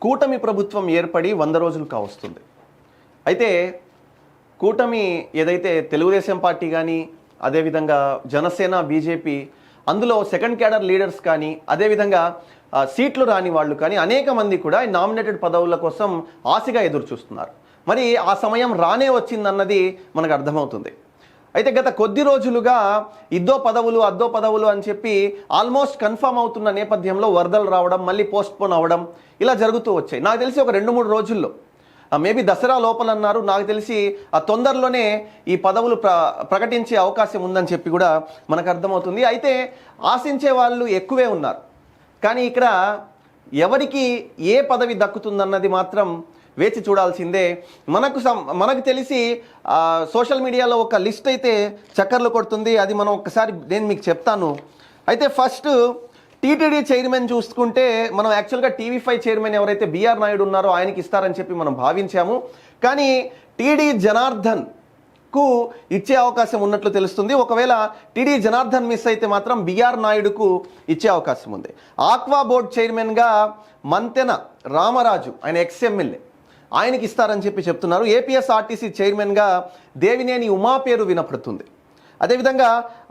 కూటమి ప్రభుత్వం ఏర్పడి 100 రోజులు కావస్తుంది. అయితే కూటమి ఏదైతే తెలుగుదేశం పార్టీ కానీ అదేవిధంగా జనసేన బీజేపీ అందులో సెకండ్ క్యాడర్ లీడర్స్ కానీ అదేవిధంగా సీట్లు రాని వాళ్ళు కానీ అనేక మంది కూడా నామినేటెడ్ పదవుల కోసం ఆశగా ఎదురు చూస్తున్నారు. మరి ఆ సమయం రానే వచ్చిందన్నది మనకు అర్థమవుతుంది. అయితే గత కొద్ది రోజులుగా ఇద్దో పదవులు అద్దో పదవులు అని చెప్పి ఆల్మోస్ట్ కన్ఫర్మ్ అవుతున్న నేపథ్యంలో వరదలు రావడం, మళ్ళీ పోస్ట్పోన్ అవ్వడం ఇలా జరుగుతూ వచ్చాయి. నాకు తెలిసి ఒక 2-3 రోజుల్లో మేబీ దసరా లోపల అన్నారు, నాకు తెలిసి తొందరలోనే ఈ పదవులు ప్రకటించే అవకాశం ఉందని చెప్పి కూడా మనకు అర్థమవుతుంది. అయితే ఆశించే వాళ్ళు ఎక్కువే ఉన్నారు, కానీ ఇక్కడ ఎవరికి ఏ పదవి దక్కుతుందన్నది మాత్రం వేచి చూడాల్సిందే. మనకు తెలిసి సోషల్ మీడియాలో ఒక లిస్ట్ అయితే చక్కర్లు కొడుతుంది. అది మనం ఒకసారి నేను మీకు చెప్తాను. అయితే ఫస్ట్ టీటీడీ చైర్మన్ చూసుకుంటే మనం యాక్చువల్గా టీవీ5 చైర్మన్ ఎవరైతే బిఆర్ నాయుడు ఉన్నారో ఆయనకి ఇస్తారని చెప్పి మనం భావించాము. కానీ టీడీ జనార్దన్కు ఇచ్చే అవకాశం ఉన్నట్లు తెలుస్తుంది. ఒకవేళ టీడీ జనార్దన్ మిస్ అయితే మాత్రం బిఆర్ నాయుడుకు ఇచ్చే అవకాశం ఉంది. ఆక్వా బోర్డ్ చైర్మన్గా మంతెన రామరాజు, ఆయన ఎక్స్ఎమ్మెల్యే, ఆయనకి ఇస్తారని చెప్పి చెప్తున్నారు. ఏపీఎస్ఆర్టీసీ చైర్మన్గా దేవినేని ఉమా పేరు వినపడుతుంది. అదేవిధంగా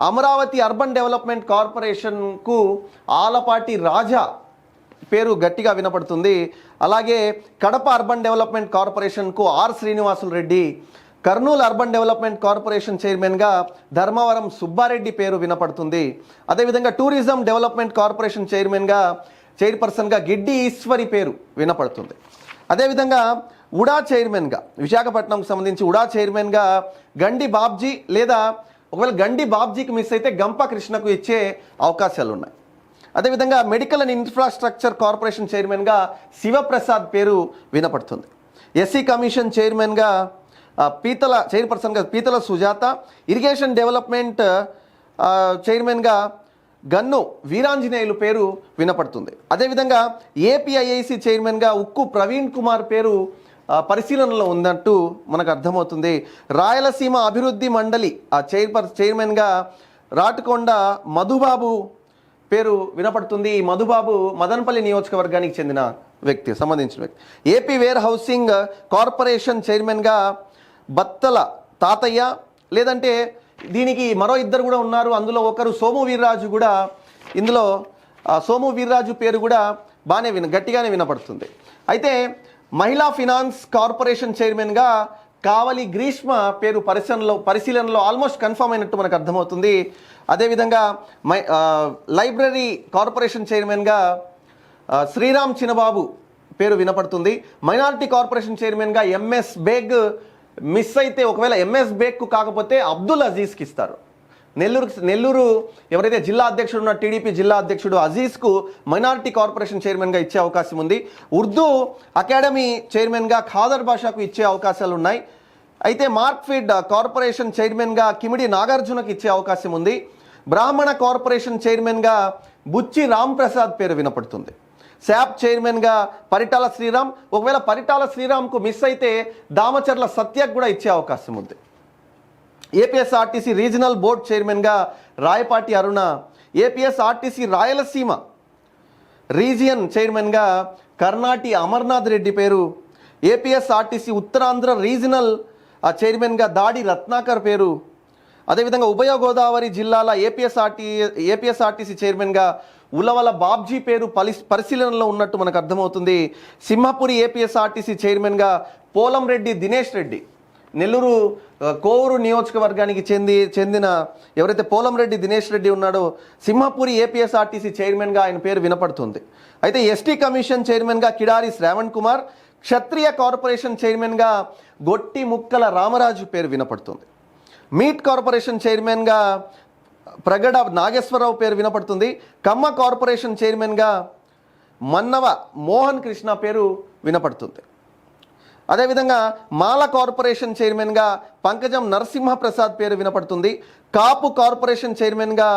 అమరావతి అర్బన్ డెవలప్మెంట్ కార్పొరేషన్కు ఆలపాటి రాజా పేరు గట్టిగా వినపడుతుంది. అలాగే కడప అర్బన్ డెవలప్మెంట్ కార్పొరేషన్కు R Srinivasulu Reddy, Kurnool urban development corporation చైర్మన్గా ధర్మవరం సుబ్బారెడ్డి పేరు వినపడుతుంది. అదేవిధంగా టూరిజం డెవలప్మెంట్ కార్పొరేషన్ చైర్పర్సన్గా గిడ్డి ఈశ్వరి పేరు వినపడుతుంది. అదేవిధంగా ఉడా చైర్మన్గా విశాఖపట్నంకు సంబంధించి ఉడా చైర్మన్గా గండి బాబ్జీ, లేదా ఒకవేళ గండి బాబ్జీకి మిస్ అయితే గంప కృష్ణకు ఇచ్చే అవకాశాలు ఉన్నాయి. అదేవిధంగా మెడికల్ అండ్ ఇన్ఫ్రాస్ట్రక్చర్ కార్పొరేషన్ చైర్మన్గా శివప్రసాద్ పేరు వినపడుతుంది. ఎస్సీ కమిషన్ చైర్పర్సన్గా పీతల సుజాత, ఇరిగేషన్ డెవలప్మెంట్ చైర్మన్గా గన్ను వీరాంజనేయులు పేరు వినపడుతుంది. అదేవిధంగా ఏపీఐఐసి చైర్మన్గా ఉక్కు ప్రవీణ్ కుమార్ పేరు పరిశీలనలో ఉన్నట్టు మనకు అర్థమవుతుంది. రాయలసీమ అభివృద్ధి మండలి చైర్మన్గా రాటుకొండ మధుబాబు పేరు వినపడుతుంది. ఈ మధుబాబు మదనపల్లి నియోజకవర్గానికి చెందిన సంబంధించిన వ్యక్తి. ఏపీ వేర్ హౌసింగ్ కార్పొరేషన్ చైర్మన్గా బత్తల తాతయ్య, లేదంటే దీనికి మరో ఇద్దరు కూడా ఉన్నారు. అందులో ఒకరు సోము వీర్రాజు కూడా, ఇందులో సోము వీర్రాజు పేరు కూడా గట్టిగానే వినపడుతుంది. అయితే మహిళా ఫినాన్స్ కార్పొరేషన్ చైర్మన్గా కావలి గ్రీష్మ పేరు పరిశీలనలో ఆల్మోస్ట్ కన్ఫర్మ్ అయినట్టు మనకు అర్థమవుతుంది. అదేవిధంగా లైబ్రరీ కార్పొరేషన్ చైర్మన్గా శ్రీరామ్ చిన్నబాబు పేరు వినపడుతుంది. మైనారిటీ కార్పొరేషన్ చైర్మన్గా ఎంఎస్ బేగ్ మిస్ అయితే, ఒకవేళ ఎంఎస్ బేగ్కు కాకపోతే అబ్దుల్ అజీజ్కి ఇస్తారు. నెల్లూరు ఎవరైతే జిల్లా అధ్యక్షుడు ఉన్న టీడీపీ జిల్లా అధ్యక్షుడు అజీజ్కు మైనారిటీ కార్పొరేషన్ చైర్మన్గా ఇచ్చే అవకాశం ఉంది. ఉర్దూ అకాడమీ చైర్మన్గా ఖాదర్ బాషాకు ఇచ్చే అవకాశాలు ఉన్నాయి. అయితే మార్క్ఫీడ్ కార్పొరేషన్ చైర్మన్గా కిమిడి నాగార్జునకు ఇచ్చే అవకాశం ఉంది. బ్రాహ్మణ కార్పొరేషన్ చైర్మన్గా బుచ్చి రాంప్రసాద్ పేరు వినపడుతుంది. శాప్ చైర్మన్గా పరిటాల శ్రీరామ్, ఒకవేళ పరిటాల శ్రీరామ్కు మిస్ అయితే దామచర్ల సత్యకు కూడా ఇచ్చే అవకాశం ఉంది. ఏపీఎస్ఆర్టీసీ రీజనల్ బోర్డ్ చైర్మన్గా రాయపాటి అరుణ, ఏపీఎస్ఆర్టీసీ రాయలసీమ రీజియన్ చైర్మన్గా కర్ణాటి అమర్నాథ్ రెడ్డి పేరు, ఏపీఎస్ఆర్టీసీ ఉత్తరాంధ్ర రీజనల్ చైర్మన్గా దాడి రత్నాకర్ పేరు, అదేవిధంగా ఉభయ గోదావరి జిల్లాల ఏపీఎస్ఆర్టీసీ చైర్మన్గా ఉలవల బాబ్జీ పేరు పరిశీలనలో ఉన్నట్టు మనకు అర్థమవుతుంది. సింహపురి ఏపీఎస్ఆర్టీసీ చైర్మన్గా పోలంరెడ్డి దినేష్ రెడ్డి, నెల్లూరు కోవూరు నియోజకవర్గానికి చెందిన ఎవరైతే పోలంరెడ్డి దినేష్ రెడ్డి ఉన్నాడో సింహపురి ఏపీఎస్ఆర్టీసీ చైర్మన్గా ఆయన పేరు వినపడుతుంది. అయితే ఎస్టీ కమిషన్ చైర్మన్గా కిడారి శ్రావణ్ కుమార్, క్షత్రియ కార్పొరేషన్ చైర్మన్గా గొట్టి ముక్కల రామరాజు పేరు వినపడుతుంది. మీట్ కార్పొరేషన్ చైర్మన్గా ప్రగడ నాగేశ్వరరావు పేరు వినపడుతుంది. కమ్మ కార్పొరేషన్ చైర్మన్గా మన్నవ మోహన్ కృష్ణ పేరు వినపడుతుంది. అదేవిధంగా మాల కార్పొరేషన్ చైర్మన్గా పంకజం నరసింహప్రసాద్ పేరు వినపడుతుంది. కాపు కార్పొరేషన్ చైర్మన్గా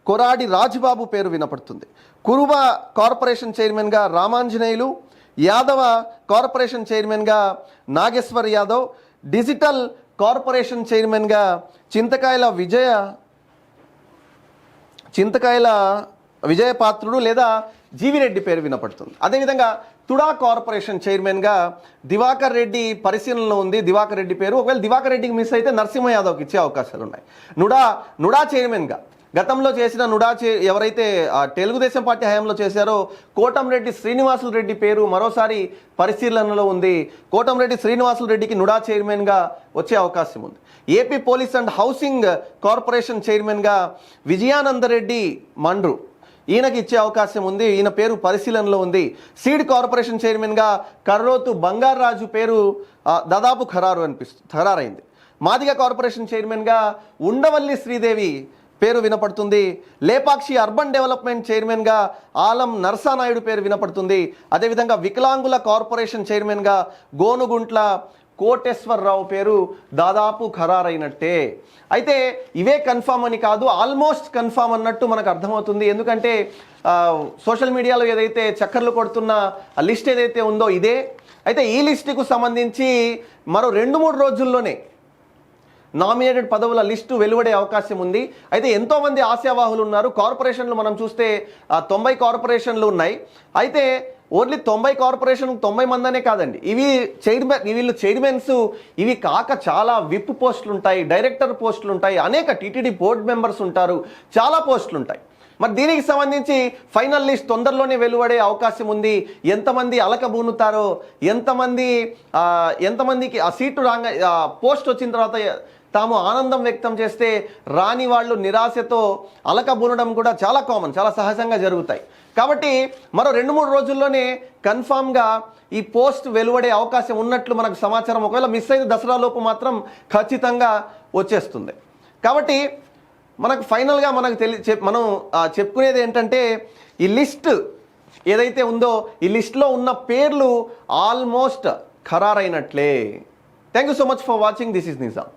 కొరాడి రాజుబాబు పేరు వినపడుతుంది. కురుబ కార్పొరేషన్ చైర్మన్గా రామాంజనేయులు, యాదవ కార్పొరేషన్ చైర్మన్గా నాగేశ్వర్ యాదవ్, డిజిటల్ కార్పొరేషన్ చైర్మన్గా చింతకాయల విజయపాత్రుడు లేదా జీవిరెడ్డి పేరు వినపడుతుంది. అదేవిధంగా తుడా కార్పొరేషన్ చైర్మన్గా దివాకర్ రెడ్డి పరిశీలనలో ఉంది. దివాకర్ రెడ్డి పేరు, ఒకవేళ దివాకర్ రెడ్డికి మిస్ అయితే నరసింహ యాదవ్కి ఇచ్చే అవకాశాలు ఉన్నాయి. నుడా చైర్మన్గా గతంలో చేసిన ఎవరైతే తెలుగుదేశం పార్టీ హయాంలో చేశారో కోటంరెడ్డి శ్రీనివాసులు రెడ్డి పేరు మరోసారి పరిశీలనలో ఉంది. కోటంరెడ్డి శ్రీనివాసులు రెడ్డికి నుడా చైర్మన్గా వచ్చే అవకాశం ఉంది. AP police and housing corporation చైర్మన్గా విజయానందరెడ్డి మండ్రు, ఈయనకి ఇచ్చే అవకాశం ఉంది. ఈయన పేరు పరిశీలనలో ఉంది. సీడ్ కార్పొరేషన్ చైర్మన్గా కర్రోతు బంగారాజు పేరు దాదాపు ఖరారైంది. మాదిగ కార్పొరేషన్ చైర్మన్గా ఉండవల్లి శ్రీదేవి పేరు వినపడుతుంది. లేపాక్షి అర్బన్ డెవలప్మెంట్ చైర్మన్గా ఆలం నర్సానాయుడు పేరు వినపడుతుంది. అదేవిధంగా వికలాంగుల కార్పొరేషన్ చైర్మన్గా గోనుగుంట్ల కోటేశ్వరరావు పేరు దాదాపు ఖరారైనట్టే. అయితే ఇవే కన్ఫామ్ అని కాదు, ఆల్మోస్ట్ కన్ఫామ్ అన్నట్టు మనకు అర్థమవుతుంది. ఎందుకంటే సోషల్ మీడియాలో ఏదైతే చక్కర్లు కొడుతున్న లిస్ట్ ఏదైతే ఉందో ఇదే. అయితే ఈ లిస్టుకు సంబంధించి మరో 2-3 రోజుల్లోనే నామినేటెడ్ పదవుల లిస్టు వెలువడే అవకాశం ఉంది. అయితే ఎంతోమంది ఆశావాహులు ఉన్నారు. కార్పొరేషన్లు మనం చూస్తే 90 కార్పొరేషన్లు ఉన్నాయి. అయితే ఓన్లీ 90 కార్పొరేషన్ 90 మందనే కాదండి, వీళ్ళు చైర్మన్స్ ఇవి కాక చాలా విప్ పోస్టులు ఉంటాయి, డైరెక్టర్ పోస్టులు ఉంటాయి, అనేక టీటీడీ బోర్డు మెంబర్స్ ఉంటారు, చాలా పోస్టులు ఉంటాయి. మరి దీనికి సంబంధించి ఫైనల్ లిస్ట్ తొందరలోనే వెలువడే అవకాశం ఉంది. ఎంతమంది అలకబూనుతారో, ఎంతమందికి ఆ సీటు పోస్ట్ వచ్చిన తర్వాత తాము ఆనందం వ్యక్తం చేస్తే రాని వాళ్ళు నిరాశతో అలకబూనడం కూడా చాలా కామన్, చాలా సహజంగా జరుగుతాయి. కాబట్టి మరో 2-3 రోజుల్లోనే కన్ఫామ్గా ఈ పోస్ట్ వెలువడే అవకాశం ఉన్నట్లు మనకు సమాచారం. ఒకవేళ మిస్ అయితే దసరా లోపు మాత్రం ఖచ్చితంగా వచ్చేస్తుంది. కాబట్టి మనకు ఫైనల్గా మనం చెప్పుకునేది ఏంటంటే ఈ లిస్ట్ ఏదైతే ఉందో ఈ లిస్ట్లో ఉన్న పేర్లు ఆల్మోస్ట్ ఖరారైనట్లే. Thank you so much for watching. This is Nizam.